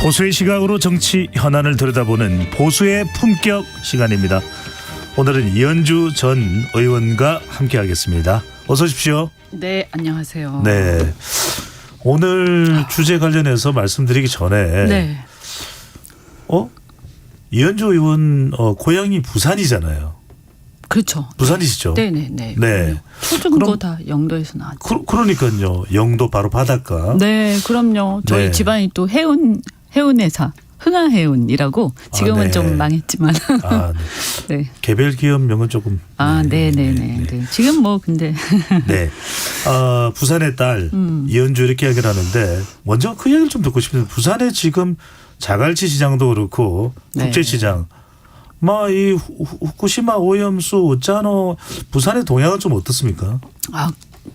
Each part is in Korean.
보수의 시각으로 정치 현안을 들여다보는 보수의 품격 시간입니다. 오늘은 이현주 전 의원과 함께하겠습니다. 어서 오십시오. 네, 안녕하세요. 네, 오늘 주제 관련해서 말씀드리기 전에 네. 이현주 의원 고향이 부산이잖아요. 그렇죠. 부산이시죠? 네네네. 네. 초중고 다 영도에서 나왔죠. 그러니까요. 영도 바로 바닷가. 네, 그럼요. 저희 네. 집안이 또 해운회사 흥하해운이라고 지금은 네. 좀 망했지만. 아, 네. 네. 개별 기업명은 조금. 네네네. 네. 지금 뭐 근데. 네. 부산의 딸 이현주 이렇게 이야기를 하는데 먼저 그 이야기를 좀 듣고 싶은데 부산에 지금 자갈치 시장도 그렇고 네. 국제시장 이 후쿠시마 오염수 어쩌노 부산의 동향은 좀 어떻습니까?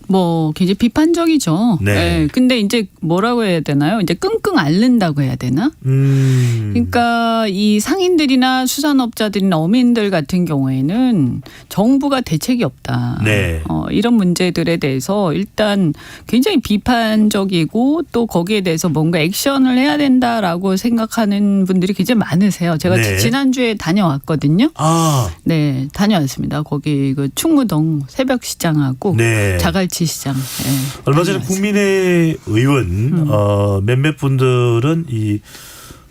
뭐 굉장히 비판적이죠. 네. 네. 근데 이제 뭐라고 해야 되나요? 이제 끙끙 앓는다고 해야 되나? 그러니까 이 상인들이나 수산업자들이나 어민들 같은 경우에는 정부가 대책이 없다. 네. 이런 문제들에 대해서 일단 굉장히 비판적이고 또 거기에 대해서 뭔가 액션을 해야 된다라고 생각하는 분들이 굉장히 많으세요. 제가 네. 지난주에 다녀왔거든요. 네, 다녀왔습니다. 거기 그 충무동 새벽시장하고 네. 자갈치 시장. 네, 얼마 전에 다녀왔습니다. 국민의 의원 몇몇 분들은 이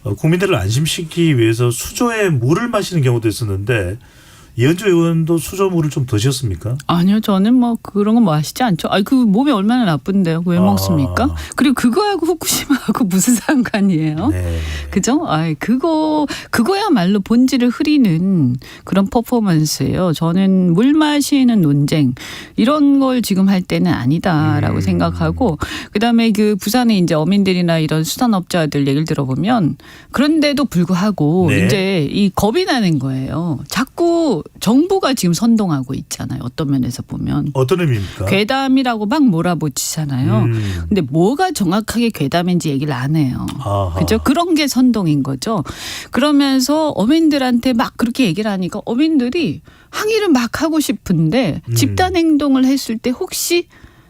국민들을 안심시키기 위해서 수조에 물을 마시는 경우도 있었는데 이현주 의원도 수조물을 좀 드셨습니까? 아니요, 저는 뭐 그런 거 뭐 하시지 않죠. 그 몸에 얼마나 나쁜데요. 왜 먹습니까? 그리고 그거하고 후쿠시마하고 무슨 상관이에요? 네. 그죠? 그거야말로 본질을 흐리는 그런 퍼포먼스예요. 저는 물 마시는 논쟁 이런 걸 지금 할 때는 아니다라고 생각하고 그다음에 그 부산의 이제 어민들이나 이런 수산업자들 얘기를 들어보면 그런데도 불구하고 네. 이제 이 겁이 나는 거예요. 자꾸 정부가 지금 선동하고 있잖아요. 어떤 면에서 보면. 어떤 의미입니까? 괴담이라고 막 몰아붙이잖아요. 근데 뭐가 정확하게 괴담인지 얘기를 안 해요. 그죠? 그런 게 선동인 거죠. 그러면서 어민들한테 막 그렇게 얘기를 하니까 어민들이 항의를 막 하고 싶은데 집단 행동을 했을 때 혹시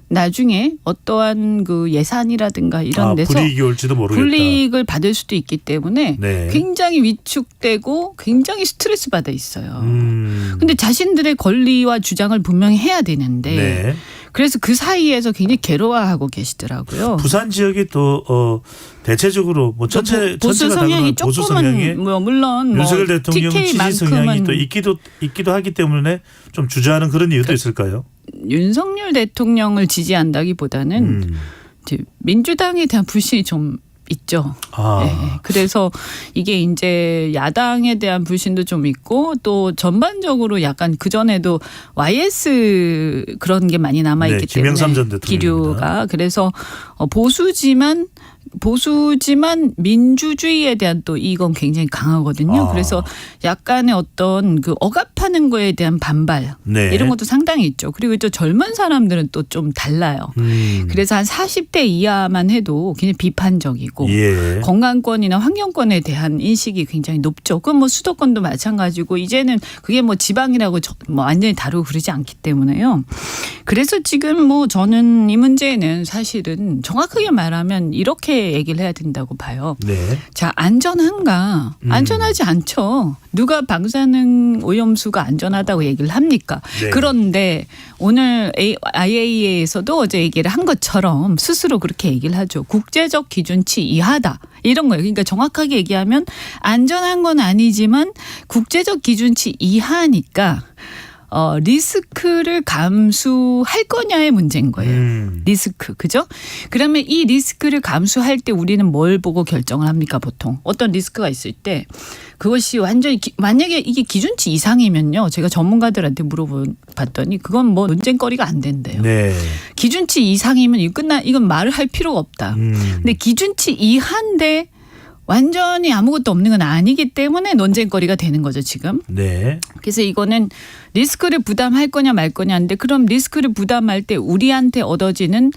나중에 어떠한 그 예산이라든가 이런 데서 불이익이 올지도 모르겠다. 불이익을 받을 수도 있기 때문에 네. 굉장히 위축되고 굉장히 스트레스 받아 있어요. 근데 자신들의 권리와 주장을 분명히 해야 되는데 네. 그래서 그 사이에서 굉장히 괴로워하고 계시더라고요. 부산 지역이 또 대체적으로 뭐 전체가 보수 성향이 다 보수 성향이 조금은 물론 윤석열 대통령 지지 성향이 또 있기도 하기 때문에 좀 주저하는 그런 이유도 있을까요? 윤석열 대통령을 지지한다기보다는 이제 민주당에 대한 불신이 좀 있죠. 네. 그래서 이게 이제 야당에 대한 불신도 좀 있고 또 전반적으로 약간 그전에도 YS 그런 게 많이 남아있기 때문에 김영삼 전 대통령입니다. 기류가 그래서 보수지만 민주주의에 대한 또 이건 굉장히 강하거든요. 그래서 약간의 어떤 그 억압하는 거에 대한 반발 네. 이런 것도 상당히 있죠. 그리고 또 젊은 사람들은 또 좀 달라요. 그래서 한 40대 이하만 해도 굉장히 비판적이고 예. 건강권이나 환경권에 대한 인식이 굉장히 높죠. 그건 뭐 수도권도 마찬가지고 이제는 그게 뭐 지방이라고 뭐 완전히 다루고 그러지 않기 때문에요. 그래서 지금 뭐 저는 이 문제는 사실은 정확하게 말하면 이렇게 얘기를 해야 된다고 봐요. 네. 자, 안전한가? 안전하지 않죠. 누가 방사능 오염수가 안전하다고 얘기를 합니까? 네. 그런데 오늘 IAEA에서도 어제 얘기를 한 것처럼 스스로 그렇게 얘기를 하죠. 국제적 기준치 이하다. 이런 거예요. 그러니까 정확하게 얘기하면 안전한 건 아니지만 국제적 기준치 이하니까 리스크를 감수할 거냐의 문제인 거예요. 리스크. 그죠? 그러면 이 리스크를 감수할 때 우리는 뭘 보고 결정을 합니까 보통. 어떤 리스크가 있을 때 그것이 완전히 만약에 이게 기준치 이상이면요. 제가 전문가들한테 물어봤더니 그건 뭐 논쟁거리가 안 된대요. 네. 기준치 이상이면 이건 말을 할 필요가 없다. 근데 기준치 이하인데 완전히 아무것도 없는 건 아니기 때문에 논쟁거리가 되는 거죠, 지금. 네. 그래서 이거는 리스크를 부담할 거냐 말 거냐인데 그럼 리스크를 부담할 때 우리한테 얻어지는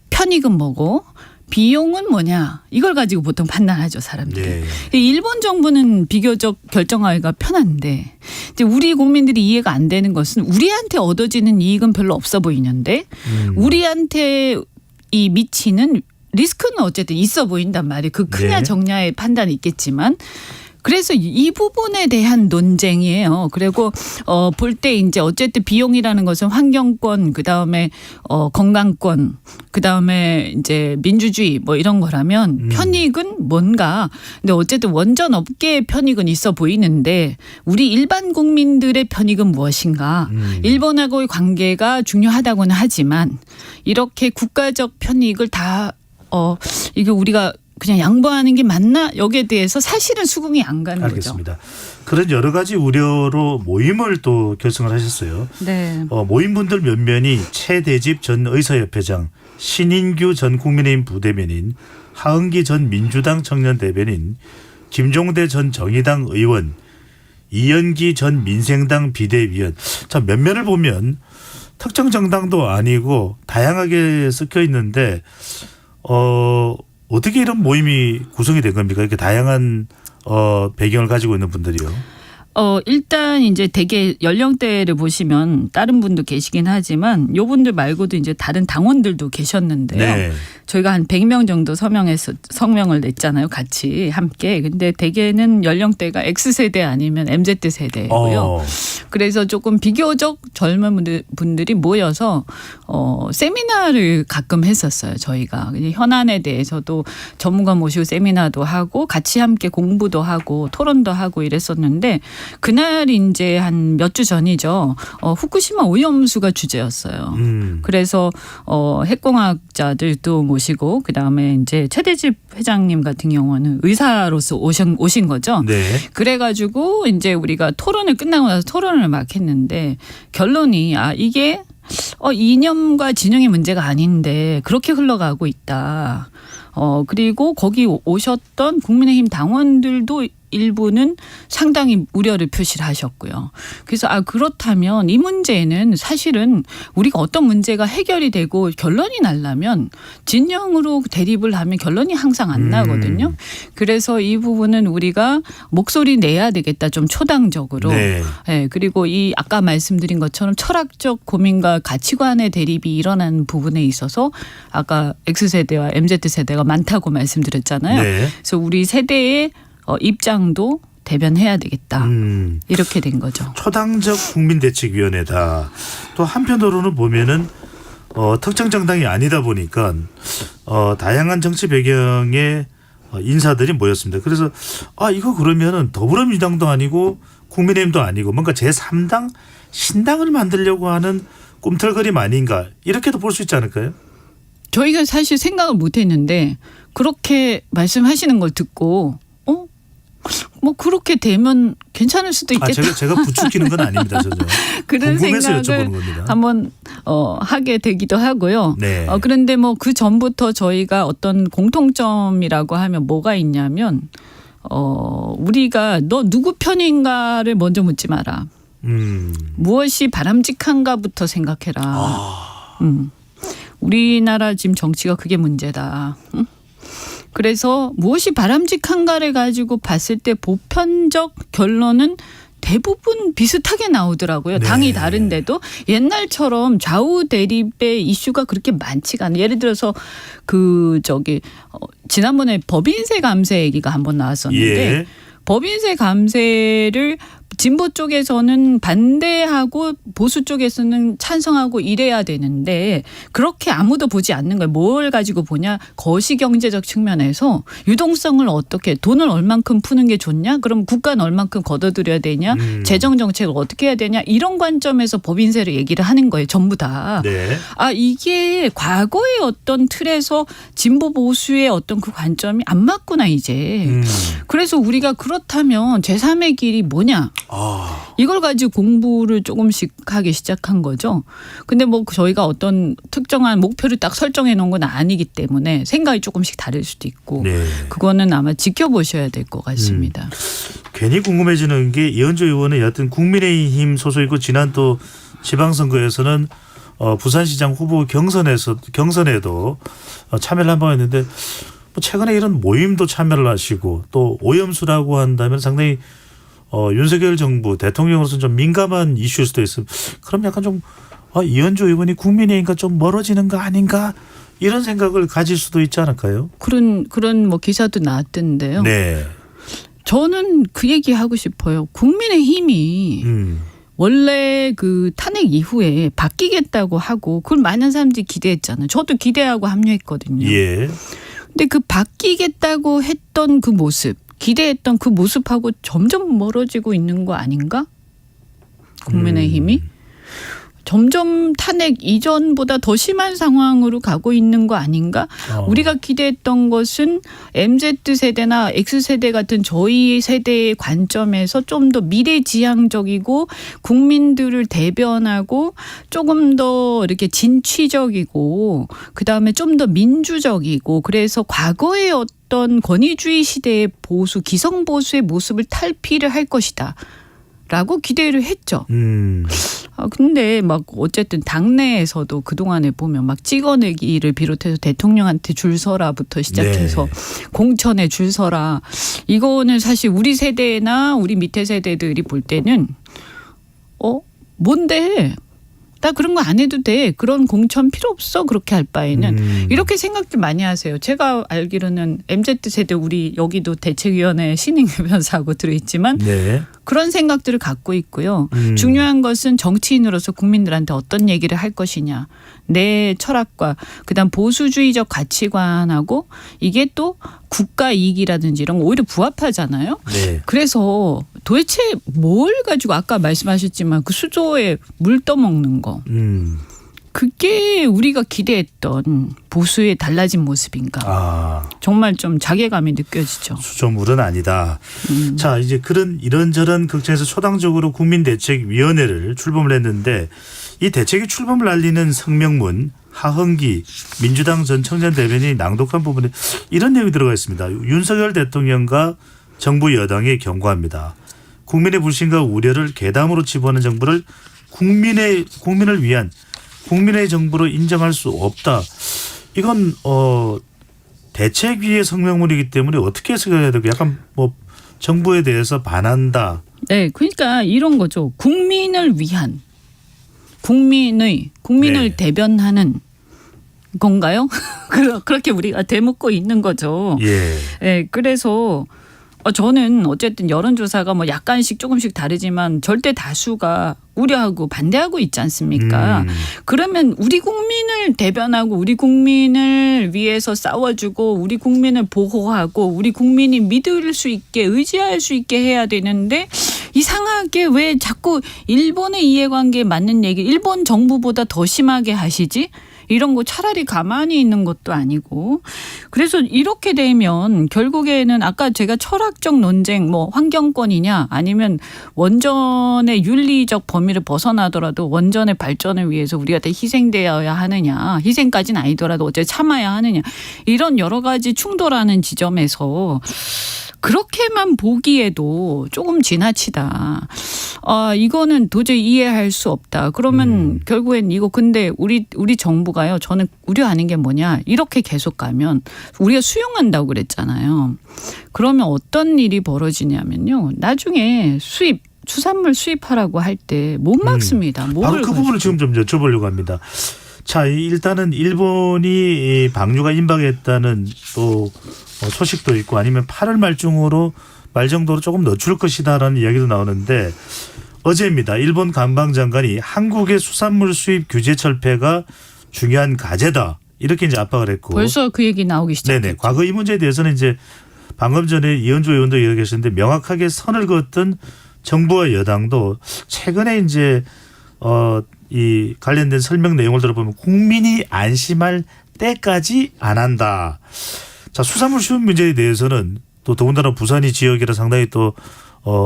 편익은 뭐고 비용은 뭐냐 이걸 가지고 보통 판단하죠, 사람들이. 네. 일본 정부는 비교적 결정하기가 편한데 이제 우리 국민들이 이해가 안 되는 것은 우리한테 얻어지는 이익은 별로 없어 보이는데 우리한테 이 미치는 리스크는 어쨌든 있어 보인단 말이에요. 그 크냐 네. 적냐의 판단이 있겠지만. 그래서 이 부분에 대한 논쟁이에요. 그리고 볼 때 이제 어쨌든 비용이라는 것은 환경권, 그 다음에 건강권, 그 다음에 이제 민주주의 뭐 이런 거라면 편익은 뭔가. 근데 어쨌든 원전 업계의 편익은 있어 보이는데 우리 일반 국민들의 편익은 무엇인가? 일본하고의 관계가 중요하다고는 하지만 이렇게 국가적 편익을 다 이게 우리가 그냥 양보하는 게 맞나? 여기에 대해서 사실은 수긍이 안 가는 알겠습니다. 그런 여러 가지 우려로 모임을 또 결성을 하셨어요. 거죠. 네. 모임분들 몇몇이 최대집 전 의사협회장, 신인규 전 국민의힘 부대변인, 하은기 전 민주당 청년 대변인, 김종대 전 정의당 의원, 이연기 전 민생당 비대위원. 자, 면면을 보면 특정 정당도 아니고 다양하게 섞여 있는데 어떻게 이런 모임이 구성이 된 겁니까? 이렇게 다양한 배경을 가지고 있는 분들이요. 일단 이제 대개 연령대를 보시면 다른 분도 계시긴 하지만 요분들 말고도 이제 다른 당원들도 계셨는데요. 네. 저희가 한 100명 정도 성명을 냈잖아요. 같이 함께. 근데 대개는 연령대가 X세대 아니면 MZ세대고요. 그래서 조금 비교적 젊은 분들이 모여서 세미나를 가끔 했었어요. 저희가. 현안에 대해서도 전문가 모시고 세미나도 하고 같이 함께 공부도 하고 토론도 하고 이랬었는데 그날 이제 한 몇 주 전이죠. 후쿠시마 오염수가 주제였어요. 그래서 핵공학자들도 모시고 그다음에 이제 최대집 회장님 같은 경우는 의사로서 오신 거죠. 네. 그래가지고 이제 우리가 토론을 끝나고 나서 토론을 막 했는데 결론이 이게 이념과 진영의 문제가 아닌데 그렇게 흘러가고 있다. 그리고 거기 오셨던 국민의힘 당원들도 일부는 상당히 우려를 표시를 하셨고요. 그래서 그렇다면 이 문제는 사실은 우리가 어떤 문제가 해결이 되고 결론이 나려면 진영으로 대립을 하면 결론이 항상 안 나거든요. 그래서 이 부분은 우리가 목소리 내야 되겠다. 좀 초당적으로. 네. 네, 그리고 이 아까 말씀드린 것처럼 철학적 고민과 가치관의 대립이 일어나는 부분에 있어서 아까 X세대와 MZ세대가 많다고 말씀드렸잖아요. 네. 그래서 우리 세대의 입장도 대변해야 되겠다. 이렇게 된 거죠. 초당적 국민대책위원회다. 또 한편으로는 보면은 특정 정당이 아니다 보니까 다양한 정치 배경의 인사들이 모였습니다. 그래서 이거 그러면은 더불어민주당도 아니고 국민의힘도 아니고 뭔가 제3당 신당을 만들려고 하는 꿈틀거림 아닌가 이렇게도 볼 수 있지 않을까요? 저희가 사실 생각을 못 했는데 그렇게 말씀하시는 걸 듣고 뭐 그렇게 되면 괜찮을 수도 있겠다. 제가 부추기는 건 아닙니다. 전혀. 그런 궁금해서 생각을 여쭤보는 겁니다. 한번 하게 되기도 하고요. 네. 그런데 뭐 그 전부터 저희가 어떤 공통점이라고 하면 뭐가 있냐면 우리가 너 누구 편인가를 먼저 묻지 마라. 무엇이 바람직한가부터 생각해라. 우리나라 지금 정치가 그게 문제다. 응? 그래서 무엇이 바람직한가를 가지고 봤을 때 보편적 결론은 대부분 비슷하게 나오더라고요. 네. 당이 다른데도 옛날처럼 좌우 대립의 이슈가 그렇게 많지가 않아요. 예를 들어서 지난번에 법인세 감세 얘기가 한번 나왔었는데 예. 법인세 감세를 진보 쪽에서는 반대하고 보수 쪽에서는 찬성하고 이래야 되는데 그렇게 아무도 보지 않는 거예요. 뭘 가지고 보냐. 거시경제적 측면에서 유동성을 어떻게 돈을 얼만큼 푸는 게 좋냐. 그럼 국가는 얼만큼 걷어들여야 되냐. 재정정책을 어떻게 해야 되냐. 이런 관점에서 법인세를 얘기를 하는 거예요. 전부 다. 네. 이게 과거의 어떤 틀에서 진보 보수의 어떤 그 관점이 안 맞구나 이제. 그래서 우리가 그렇다면 제3의 길이 뭐냐. 이걸 가지고 공부를 조금씩 하기 시작한 거죠. 근데 뭐 저희가 어떤 특정한 목표를 딱 설정해 놓은 건 아니기 때문에 생각이 조금씩 다를 수도 있고 네. 그거는 아마 지켜보셔야 될 것 같습니다. 괜히 궁금해지는 게 이현주 의원은 여하튼 국민의힘 소속이고 지난 또 지방선거에서는 부산시장 후보 경선에도 참여를 한번 했는데 최근에 이런 모임도 참여를 하시고 또 오염수라고 한다면 상당히 윤석열 정부 대통령으로서는 좀 민감한 이슈일 수도 있습니다. 그럼 약간 좀 이현주 의원이 국민의힘과 좀 멀어지는 거 아닌가 이런 생각을 가질 수도 있지 않을까요? 그런 뭐 기사도 나왔던데요. 네. 저는 그 얘기 하고 싶어요. 국민의힘이 원래 그 탄핵 이후에 바뀌겠다고 하고 그걸 많은 사람들이 기대했잖아요. 저도 기대하고 합류했거든요. 예. 근데 그 바뀌겠다고 했던 그 모습, 기대했던 그 모습하고 점점 멀어지고 있는 거 아닌가? 국민의힘이 점점 탄핵 이전보다 더 심한 상황으로 가고 있는 거 아닌가? 우리가 기대했던 것은 MZ세대나 X세대 같은 저희 세대의 관점에서 좀 더 미래지향적이고 국민들을 대변하고 조금 더 이렇게 진취적이고 그다음에 좀 더 민주적이고 그래서 과거의 어떤 권위주의 시대의 보수, 기성보수의 모습을 탈피를 할 것이다. 라고 기대를 했죠. 근데 막 어쨌든 당내에서도 그동안에 보면 막 찍어내기를 비롯해서 대통령한테 줄 서라부터 시작해서 네. 공천에 줄 서라. 이거는 사실 우리 세대나 우리 밑에 세대들이 볼 때는 뭔데? 나 그런 거 안 해도 돼. 그런 공천 필요 없어. 그렇게 할 바에는. 이렇게 생각들 많이 하세요. 제가 알기로는 MZ세대 우리 여기도 대책위원회 신임변사하고 들어있지만 네. 그런 생각들을 갖고 있고요. 중요한 것은 정치인으로서 국민들한테 어떤 얘기를 할 것이냐. 내 철학과 그다음 보수주의적 가치관하고 이게 또 국가 이익이라든지 이런 거 오히려 부합하잖아요. 네. 그래서 도대체 뭘 가지고 아까 말씀하셨지만 그 수조에 물 떠먹는 거. 그게 우리가 기대했던 보수의 달라진 모습인가. 정말 좀 자괴감이 느껴지죠. 수조물은 아니다. 자, 이제 이런저런 걱정에서 초당적으로 국민대책위원회를 출범을 했는데 이 대책위 출범을 알리는 성명문 하헌기 민주당 전 청년 대변인이 낭독한 부분에 이런 내용이 들어가 있습니다. 윤석열 대통령과 정부 여당에 경고합니다. 국민의 불신과 우려를 괴담으로 치부하는 정부를 국민을 위한 국민의 정부로 인정할 수 없다. 이건 대책위의 성명문이기 때문에 어떻게 해석해야 되고 약간 뭐 정부에 대해서 반한다. 네, 그러니까 이런 거죠. 국민을 위한 국민을 네. 대변하는 건가요? 그렇게 우리가 되묻고 있는 거죠. 예. 네, 그래서 저는 어쨌든 여론조사가 뭐 약간씩 조금씩 다르지만 절대 다수가 우려하고 반대하고 있지 않습니까? 그러면 우리 국민을 대변하고 우리 국민을 위해서 싸워주고 우리 국민을 보호하고 우리 국민이 믿을 수 있게 의지할 수 있게 해야 되는데 이상하게 왜 자꾸 일본의 이해관계에 맞는 얘기 일본 정부보다 더 심하게 하시지? 이런 거 차라리 가만히 있는 것도 아니고 그래서 이렇게 되면 결국에는 아까 제가 철학적 논쟁 뭐 환경권이냐 아니면 원전의 윤리적 범위를 벗어나더라도 원전의 발전을 위해서 우리가 다 희생되어야 하느냐 희생까지는 아니더라도 어째 참아야 하느냐 이런 여러 가지 충돌하는 지점에서 그렇게만 보기에도 조금 지나치다. 이거는 도저히 이해할 수 없다. 그러면 결국엔 이거 근데 우리 정부가요. 저는 우려하는 게 뭐냐. 이렇게 계속 가면 우리가 수용한다고 그랬잖아요. 그러면 어떤 일이 벌어지냐면요. 나중에 수산물 수입하라고 할 때 못 막습니다. 바로 그 부분을 지금 좀 여쭤보려고 합니다. 자, 일단은 일본이 방류가 임박했다는 또 소식도 있고 아니면 8월 말 정도로 조금 늦출 것이다라는 이야기도 나오는데 어제입니다. 일본 관방장관이 한국의 수산물 수입 규제 철폐가 중요한 과제다. 이렇게 이제 압박을 했고. 벌써 그 얘기 나오기 시작했죠. 네네. 과거 이 문제에 대해서는 이제 방금 전에 이현주 의원도 이야기하셨는데 명확하게 선을 그었던 정부와 여당도 최근에 이제 이 관련된 설명 내용을 들어보면 국민이 안심할 때까지 안 한다. 자, 수산물 수입 문제에 대해서는 또 더군다나 부산이 지역이라 상당히 또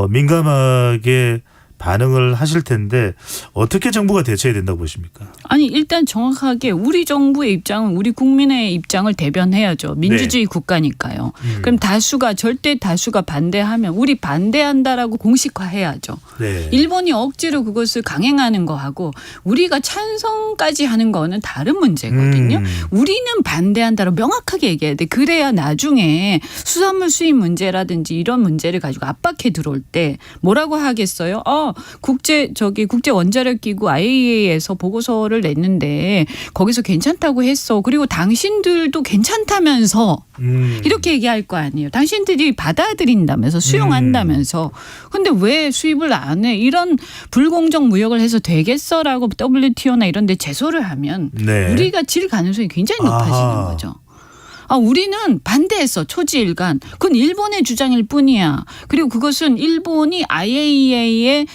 민감하게 반응을 하실 텐데 어떻게 정부가 대처해야 된다고 보십니까? 아니 일단 정확하게 우리 정부의 입장은 우리 국민의 입장을 대변해야죠. 민주주의 국가니까요. 그럼 절대 다수가 반대하면 우리 반대한다라고 공식화해야죠. 네. 일본이 억지로 그것을 강행하는 거하고 우리가 찬성까지 하는 거는 다른 문제거든요. 우리는 반대한다라고 명확하게 얘기해야 돼. 그래야 나중에 수산물 수입 문제라든지 이런 문제를 가지고 압박해 들어올 때 뭐라고 하겠어요? 우리가 국제 원자력 기구 IAEA에서 보고서를 냈는데 거기서 괜찮다고 했어. 그리고 당신들도 괜찮다면서 이렇게 얘기할 거 아니에요. 당신들이 받아들인다면서 수용한다면서. 근데 왜 수입을 안 해? 이런 불공정 무역을 해서 되겠어라고 WTO나 이런 데 제소를 하면 네. 우리가 질 가능성이 굉장히 높아지는 아하. 거죠. 우리는 반대했어. 초지일간. 그건 일본의 주장일 뿐이야. 그리고 그것은 일본이 IAEA의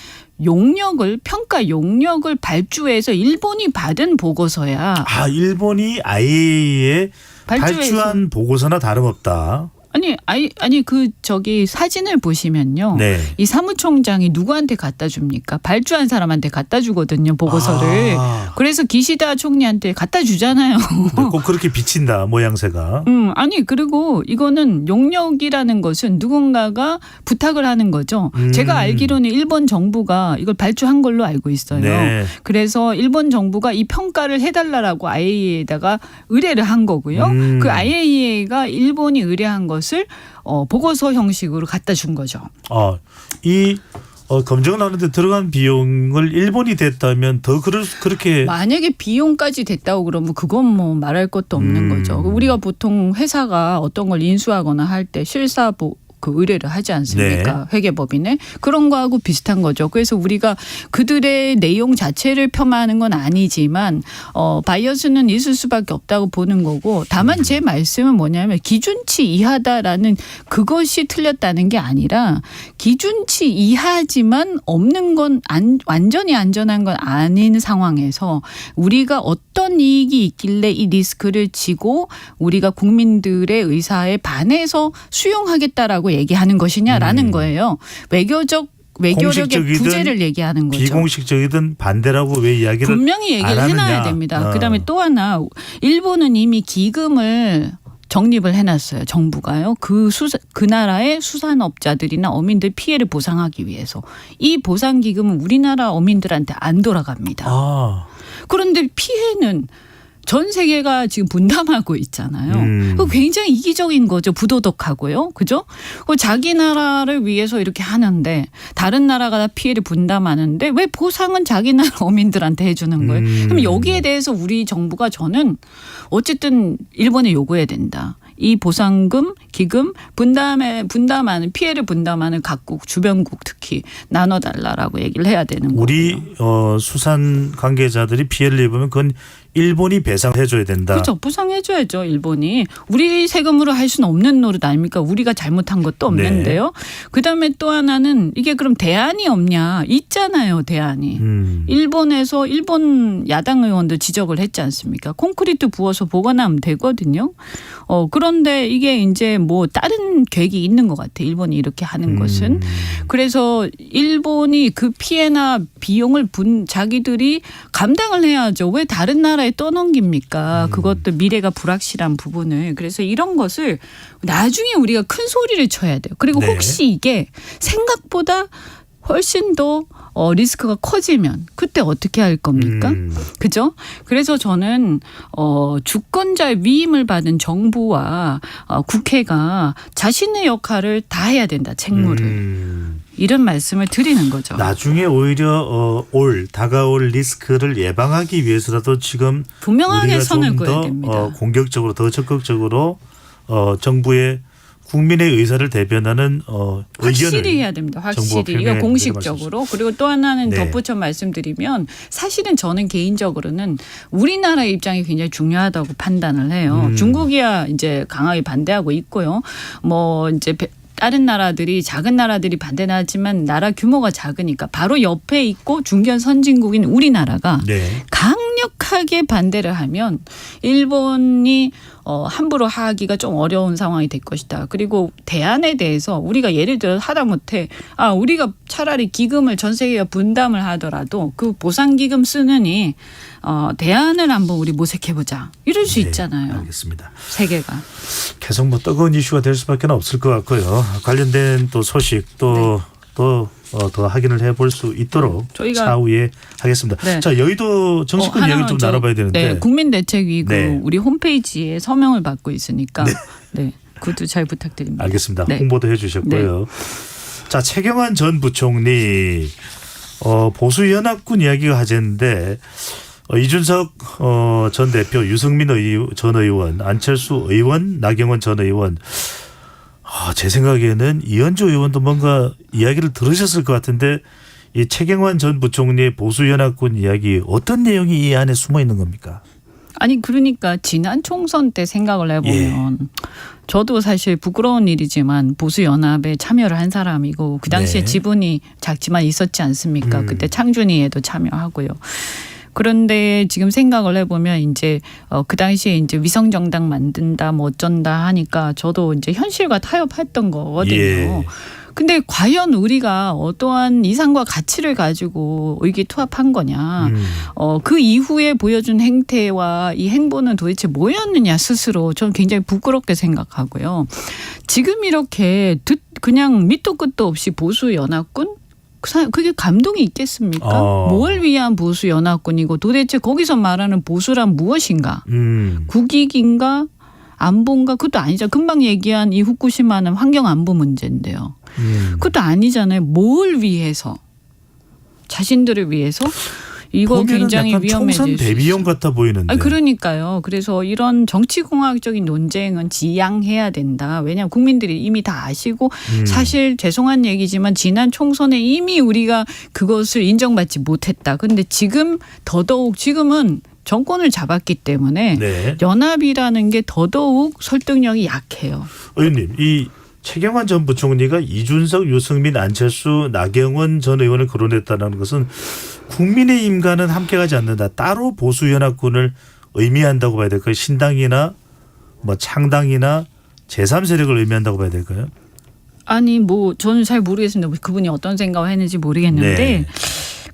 평가 용역을 발주해서 일본이 받은 보고서야. 일본이 IAEA에 발주한 보고서나 다름없다. 사진을 보시면요. 네. 이 사무총장이 누구한테 갖다 줍니까? 발주한 사람한테 갖다 주거든요, 보고서를. 그래서 기시다 총리한테 갖다 주잖아요. 꼭 그렇게 비친다, 모양새가. 그리고 이거는 용역이라는 것은 누군가가 부탁을 하는 거죠. 제가 알기로는 일본 정부가 이걸 발주한 걸로 알고 있어요. 네. 그래서 일본 정부가 이 평가를 해달라고 IAEA에다가 의뢰를 한 거고요. 그 IAEA가 일본이 의뢰한 것을 보고서 형식으로 갖다 준 거죠. 검증을 하는데 들어간 비용을 일본이 댔다면 더 그렇게 만약에 비용까지 됐다고 그러면 그건 뭐 말할 것도 없는 거죠. 우리가 보통 회사가 어떤 걸 인수하거나 할 때 의뢰를 하지 않습니까? 네. 회계법인에. 그런 거하고 비슷한 거죠. 그래서 우리가 그들의 내용 자체를 폄하하는 건 아니지만 바이어스는 있을 수밖에 없다고 보는 거고, 다만 제 말씀은 뭐냐면 기준치 이하다라는 그것이 틀렸다는 게 아니라 기준치 이하지만 없는 건 완전히 안전한 건 아닌 상황에서 우리가 어떤 이익이 있길래 이 리스크를 지고 우리가 국민들의 의사에 반해서 수용하겠다라고 얘기하는 것이냐라는 거예요. 외교력의 부재를 얘기하는 거죠. 비공식적이든 반대라고 왜 이야기를 분명히 얘기를 해놔야 됩니다. 그다음에 또 하나, 일본은 이미 기금을 적립을 해놨어요. 정부가요. 그 나라의 수산업자들이나 어민들 피해를 보상하기 위해서. 이 보상기금은 우리나라 어민들한테 안 돌아갑니다. 그런데 피해는 전 세계가 지금 분담하고 있잖아요. 그거 굉장히 이기적인 거죠. 부도덕하고요. 그죠? 자기 나라를 위해서 이렇게 하는데 다른 나라가 피해를 분담하는데 왜 보상은 자기 나라 어민들한테 해주는 거예요? 그럼 여기에 대해서 우리 정부가 저는 어쨌든 일본에 요구해야 된다. 이 보상금, 기금 분담하는 피해를 분담하는 각국 주변국 특히 나눠달라라고 얘기를 해야 되는 거예요. 우리 수산 관계자들이 피해를 입으면 그건 일본이 배상해줘야 된다. 그렇죠. 보상해줘야죠. 일본이. 우리 세금으로 할 수는 없는 노릇 아닙니까? 우리가 잘못한 것도 없는데요. 네. 그다음에 또 하나는 이게 그럼 대안이 없냐. 있잖아요. 대안이. 일본에서 일본 야당 의원도 지적을 했지 않습니까? 콘크리트 부어서 보관하면 되거든요. 그런데 이게 이제 뭐 다른 계획이 있는 것 같아요. 일본이 이렇게 하는 것은. 그래서 일본이 그 피해나 비용을 자기들이 감당을 해야죠. 왜 다른 나라에 떠넘깁니까? 그것도 미래가 불확실한 부분을. 그래서 이런 것을 나중에 우리가 큰 소리를 쳐야 돼요. 그리고 혹시 이게 생각보다 훨씬 더 리스크가 커지면 그때 어떻게 할 겁니까? 그죠? 그래서 저는 주권자의 위임을 받은 정부와 국회가 자신의 역할을 다 해야 된다. 책무를. 이런 말씀을 드리는 거죠. 나중에 오히려 다가올 리스크를 예방하기 위해서라도 지금 분명하게 우리가 선을 좀 그어야 더 됩니다. 공격적으로 더 적극적으로 정부의 국민의 의사를 대변하는 확실히 해야 됩니다. 확실히. 이거 공식적으로. 그리고 또 하나는 덧붙여 말씀드리면 사실은 저는 개인적으로는 우리나라의 입장이 굉장히 중요하다고 판단을 해요. 중국이야 이제 강하게 반대하고 있고요. 뭐 이제 다른 나라들이 작은 나라들이 반대는 하지만 나라 규모가 작으니까 바로 옆에 있고 중견 선진국인 우리나라가 강력하게 반대를 하면 일본이 함부로 하기가 좀 어려운 상황이 될 것이다. 그리고 대안에 대해서 우리가 예를 들어 하다못해 우리가 차라리 기금을 전 세계가 분담을 하더라도 그 보상기금 쓰느니 대안을 한번 우리 모색해보자. 이럴 수 있잖아요. 알겠습니다. 세계가. 계속 뭐 뜨거운 이슈가 될 수밖에 없을 것 같고요. 관련된 또 소식 더 확인을 해볼 수 있도록 저희가 차후에 하겠습니다. 자, 여의도 정치권 이야기 좀 나눠봐야 되는데. 국민대책위구 우리 홈페이지에 서명을 받고 있으니까 그것도 잘 부탁드립니다. 알겠습니다. 홍보도 해 주셨고요. 자, 최경환 전 부총리 보수 연합군 이야기가 화제인데 이준석 전 대표, 유승민 전 의원, 안철수 의원, 나경원 전 의원. 제 생각에는 이현주 의원도 뭔가 이야기를 들으셨을 것 같은데 이 최경환 전 부총리의 보수 연합군 이야기 어떤 내용이 이 안에 숨어 있는 겁니까? 아니 그러니까 지난 총선 때 생각을 해보면 저도 사실 부끄러운 일이지만 보수연합에 참여를 한 사람이고 그 당시에 네. 지분이 작지만 있었지 않습니까? 그때 창준이에도 참여하고요. 그런데 지금 생각을 해보면 이제 그 당시에 이제 위성정당 만든다 뭐 어쩐다 하니까 저도 이제 현실과 타협했던 거거든요. 예. 근데 과연 우리가 어떠한 이상과 가치를 가지고 의기투합한 거냐. 그 이후에 보여준 행태와 이 행보는 도대체 뭐였느냐 스스로 저는 굉장히 부끄럽게 생각하고요. 지금 이렇게 그냥 밑도 끝도 없이 보수연합군? 그게 감동이 있겠습니까? 뭘 위한 보수연합군이고 도대체 거기서 말하는 보수란 무엇인가? 국익인가? 안보인가? 그것도 아니죠. 금방 얘기한 이 후쿠시마는 환경안보 문제인데요. 그것도 아니잖아요. 뭘 위해서? 자신들을 위해서? 이거 굉장히 위험해질 수 총선 대비용 있어요. 같아 보이는데. 그러니까요. 그래서 이런 정치공학적인 논쟁은 지양해야 된다. 왜냐하면 국민들이 이미 다 아시고 사실 죄송한 얘기지만 지난 총선에 이미 우리가 그것을 인정받지 못했다. 그런데 지금 더더욱 지금은 정권을 잡았기 때문에 네. 연합이라는 게 더더욱 설득력이 약해요. 의원님, 이 최경환 전 부총리가 이준석, 유승민, 안철수, 나경원 전 의원을 거론했다는 것은 국민의힘과는 함께 가지 않는다. 따로 보수연합군을 의미한다고 봐야 될까요? 신당이나 뭐 창당이나 제3세력을 의미한다고 봐야 될까요? 아니 뭐 저는 잘 모르겠습니다. 그분이 어떤 생각을 했는지 모르겠는데 네.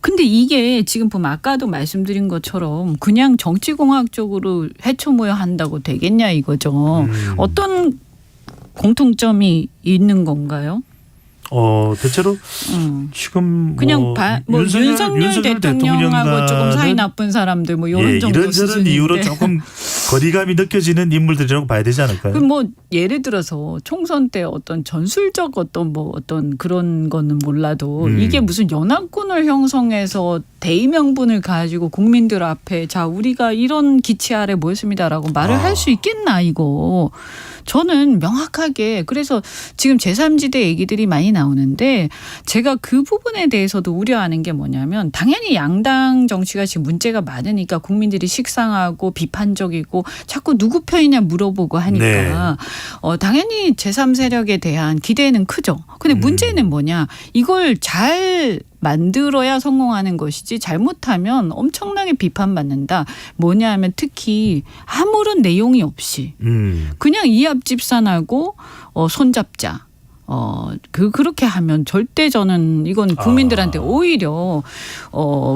근데 이게 지금 보면 아까도 말씀드린 것처럼 그냥 정치공학적으로 해초모여한다고 되겠냐 이거죠. 어떤 공통점이 있는 건가요? 대체로 지금 그냥 윤석열 대통령하고 조금 사이 나쁜 사람들 뭐 이런 정도 이런저런 수준인데. 이유로 조금 거리감이 느껴지는 인물들이라고 봐야 되지 않을까요? 그 뭐 예를 들어서 총선 때 어떤 전술적 어떤 그런 거는 몰라도 이게 무슨 연합군을 형성해서 대의 명분을 가지고 국민들 앞에 자 우리가 이런 기치 아래 모였습니다라고 말을 할 수 있겠나 이거. 저는 명확하게 그래서 지금 제3지대 얘기들이 많이 나오는데 제가 그 부분에 대해서도 우려하는 게 뭐냐면 당연히 양당 정치가 지금 문제가 많으니까 국민들이 식상하고 비판적이고 자꾸 누구 편이냐 물어보고 하니까 네. 당연히 제3세력에 대한 기대는 크죠. 근데 문제는 뭐냐 이걸 잘 만들어야 성공하는 것이지 잘못하면 엄청나게 비판받는다. 뭐냐 하면 특히 아무런 내용이 없이 그냥 이합집산하고 손잡자. 그렇게 하면 절대 저는 이건 국민들한테 오히려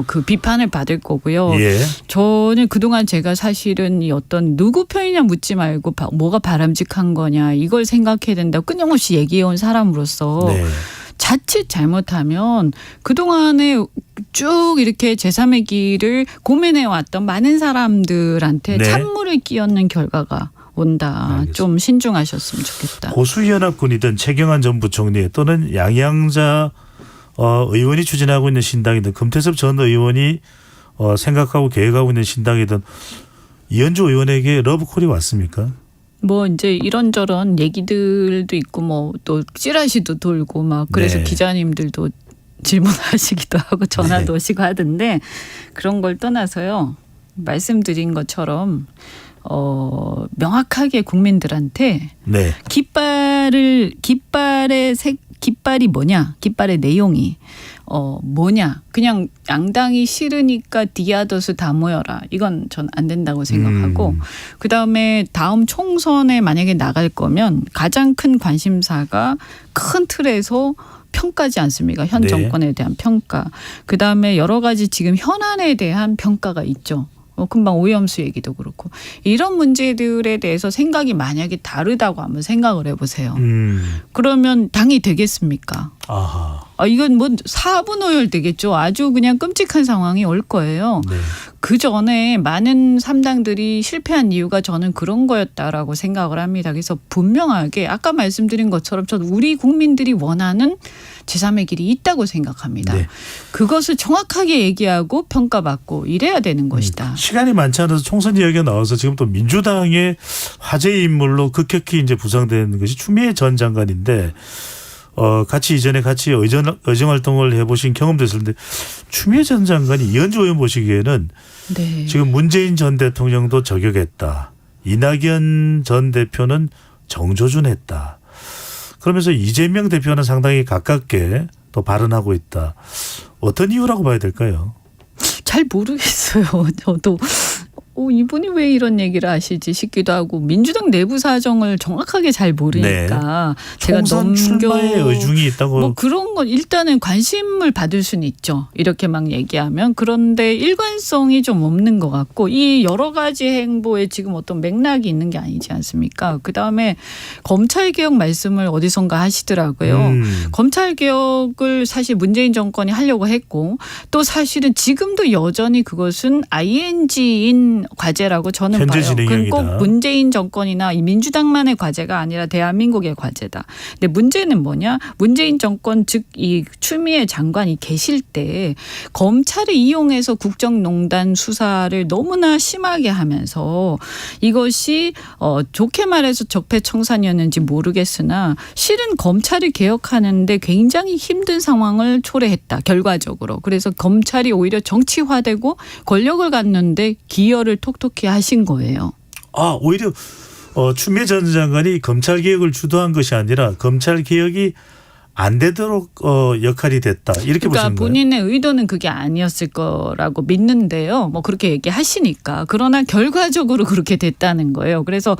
그 비판을 받을 거고요. 예. 저는 그동안 제가 사실은 이 어떤 누구 편이냐 묻지 말고 뭐가 바람직한 거냐 이걸 생각해야 된다고 끊임없이 얘기해온 사람으로서 네. 자칫 잘못하면 그동안에 쭉 이렇게 제3의 길을 고민해왔던 많은 사람들한테 네. 찬물을 끼얹는 결과가 온다. 알겠습니다. 좀 신중하셨으면 좋겠다. 보수연합군이든 최경환 전 부총리 또는 양양자 의원이 추진하고 있는 신당이든 금태섭 전 의원이 생각하고 계획하고 있는 신당이든 이현주 의원에게 러브콜이 왔습니까? 뭐 이제 이런저런 얘기들도 있고 뭐 또 찌라시도 돌고 막 그래서 네. 기자님들도 질문하시기도 하고 전화도 오시고 하던데 그런 걸 떠나서요. 말씀드린 것처럼 명확하게 국민들한테 네. 깃발이 뭐냐, 깃발의 내용이 뭐냐, 그냥 양당이 싫으니까 디아더스 다 모여라. 이건 전 안 된다고 생각하고 그다음에 다음 총선에 만약에 나갈 거면 가장 큰 관심사가 큰 틀에서 평가지 않습니까? 현 네. 정권에 대한 평가. 그다음에 여러 가지 지금 현안에 대한 평가가 있죠. 금방 오염수 얘기도 그렇고 이런 문제들에 대해서 생각이 만약에 다르다고 한번 생각을 해보세요. 그러면 당이 되겠습니까? 아하. 이건 뭐 4분 오열 되겠죠. 아주 그냥 끔찍한 상황이 올 거예요. 네. 그 전에 많은 3당들이 실패한 이유가 저는 그런 거였다라고 생각을 합니다. 그래서 분명하게 아까 말씀드린 것처럼 저는 우리 국민들이 원하는 제3의 길이 있다고 생각합니다. 네. 그것을 정확하게 얘기하고 평가받고 이래야 되는 것이다. 시간이 많지 않아서 총선 이야기가 나와서 지금 또 민주당의 화제의 인물로 급격히 이제 부상된 것이 추미애 전 장관인데 이전에 같이 의정 활동을 해보신 경험도 있을 텐데 추미애 전 장관이 이현주 의원 보시기에는 네. 지금 문재인 전 대통령도 저격했다. 이낙연 전 대표는 정조준했다. 그러면서 이재명 대표는 상당히 가깝게 또 발언하고 있다. 어떤 이유라고 봐야 될까요? 잘 모르겠어요. 저도 이분이 왜 이런 얘기를 하시지 싶기도 하고 민주당 내부 사정을 정확하게 잘 모르니까 제가 총선 출마에 의중이 있다고. 뭐 그런 건 일단은 관심을 받을 수는 있죠. 이렇게 막 얘기하면. 그런데 일관성이 좀 없는 것 같고 이 여러 가지 행보에 지금 어떤 맥락이 있는 게 아니지 않습니까? 그다음에 검찰개혁 말씀을 어디선가 하시더라고요. 검찰개혁을 사실 문재인 정권이 하려고 했고 또 사실은 지금도 여전히 그것은 ING인 과제라고 저는 현재 봐요. 그건 진행형이다. 꼭 문재인 정권이나 이 민주당만의 과제가 아니라 대한민국의 과제다. 근데 문제는 뭐냐? 문재인 정권 즉 이 추미애 장관이 계실 때 검찰을 이용해서 국정농단 수사를 너무나 심하게 하면서 이것이 좋게 말해서 적폐청산이었는지 모르겠으나 실은 검찰을 개혁하는데 굉장히 힘든 상황을 초래했다. 결과적으로. 그래서 검찰이 오히려 정치화되고 권력을 갖는데 기여를 톡톡히 하신 거예요. 오히려 추미애 전 장관이 검찰 개혁을 주도한 것이 아니라 검찰 개혁이 안 되도록 역할이 됐다. 이렇게 그러니까 보시는 거예요? 본인의 의도는 그게 아니었을 거라고 믿는데요. 뭐 그렇게 얘기하시니까. 그러나 결과적으로 그렇게 됐다는 거예요. 그래서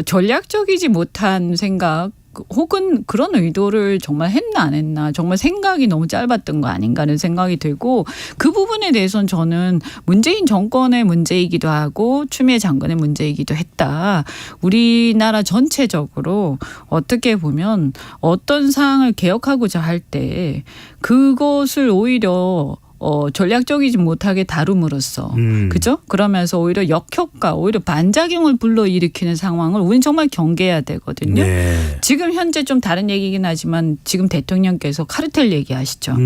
전략적이지 못한 생각 혹은 그런 의도를 정말 했나 안 했나 정말 생각이 너무 짧았던 거 아닌가 하는 생각이 들고 그 부분에 대해서는 저는 문재인 정권의 문제이기도 하고 추미애 장관의 문제이기도 했다. 우리나라 전체적으로 어떻게 보면 어떤 사항을 개혁하고자 할 때 그것을 오히려 전략적이지 못하게 다룸으로써 그죠? 그러면서 오히려 역효과, 오히려 반작용을 불러일으키는 상황을 우리는 정말 경계해야 되거든요. 네. 지금 현재 좀 다른 얘기긴 하지만 지금 대통령께서 카르텔 얘기하시죠.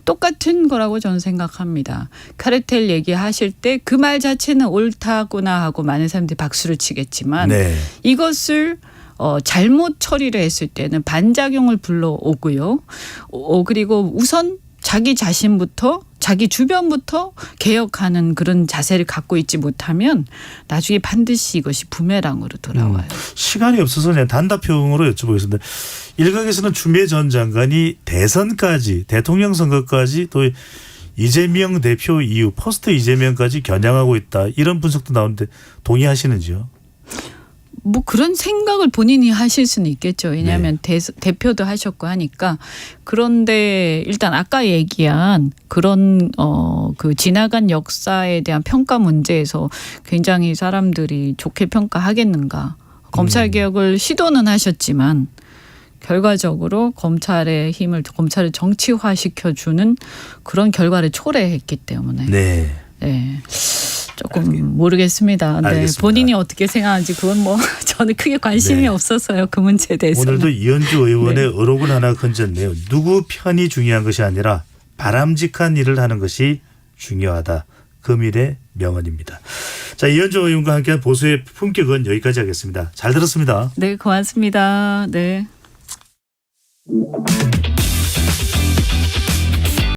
똑같은 거라고 저는 생각합니다. 카르텔 얘기하실 때 그 말 자체는 옳다구나 하고 많은 사람들이 박수를 치겠지만 네. 이것을 잘못 처리를 했을 때는 반작용을 불러오고요. 그리고 우선 자기 자신부터 자기 주변부터 개혁하는 그런 자세를 갖고 있지 못하면 나중에 반드시 이것이 부메랑으로 돌아와요. 시간이 없어서 그냥 단답형으로 여쭤보겠습니다. 일각에서는 추미애 전 장관이 대선까지 대통령 선거까지 또 이재명 대표 이후 포스트 이재명까지 겨냥하고 있다. 이런 분석도 나오는데 동의하시는지요? 뭐 그런 생각을 본인이 하실 수는 있겠죠. 왜냐하면 대표도 하셨고 하니까. 그런데 일단 아까 얘기한 그런 그 지나간 역사에 대한 평가 문제에서 굉장히 사람들이 좋게 평가하겠는가. 검찰 개혁을 시도는 하셨지만 결과적으로 검찰의 힘을 검찰을 정치화시켜주는 그런 결과를 초래했기 때문에. 네. 네. 조금 모르겠습니다. 네. 알겠습니다. 본인이 어떻게 생각하는지 그건 뭐 저는 크게 관심이 네. 없어서요. 그 문제에 대해서는. 오늘도 이현주 의원의 어록을 하나 건졌네요. 누구 편이 중요한 것이 아니라 바람직한 일을 하는 것이 중요하다. 금일의 명언입니다. 자, 이현주 의원과 함께한 보수의 품격은 여기까지 하겠습니다. 잘 들었습니다. 네, 고맙습니다. 네.